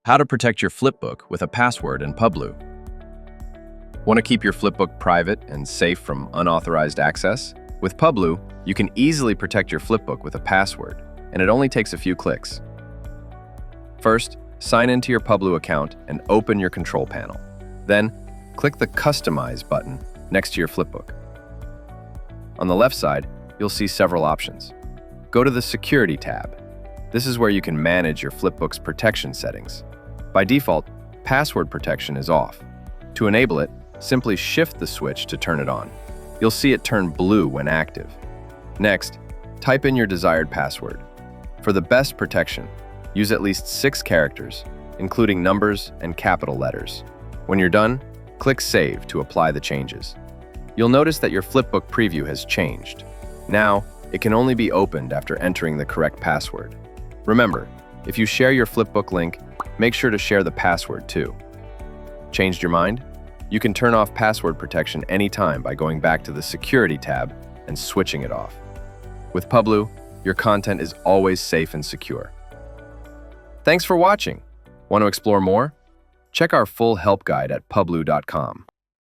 How to protect your Flipbook with a password in Publuu. Want to keep your Flipbook private and safe from unauthorized access? With Publuu, you can easily protect your Flipbook with a password, and it only takes a few clicks. First, sign into your Publuu account and open your control panel. Then, click the Customize button next to your Flipbook. On the left side, you'll see several options. Go to the Security tab. This is where you can manage your Flipbook's protection settings. By default, password protection is off. To enable it, simply shift the switch to turn it on. You'll see it turn blue when active. Next, type in your desired password. For the best protection, use at least 6 characters, including numbers and capital letters. When you're done, click Save to apply the changes. You'll notice that your Flipbook preview has changed. Now, it can only be opened after entering the correct password. Remember, if you share your Flipbook link, make sure to share the password too. Changed your mind? You can turn off password protection anytime by going back to the Security tab and switching it off. With Publuu, your content is always safe and secure. Thanks for watching. Want to explore more? Check our full help guide at publuu.com.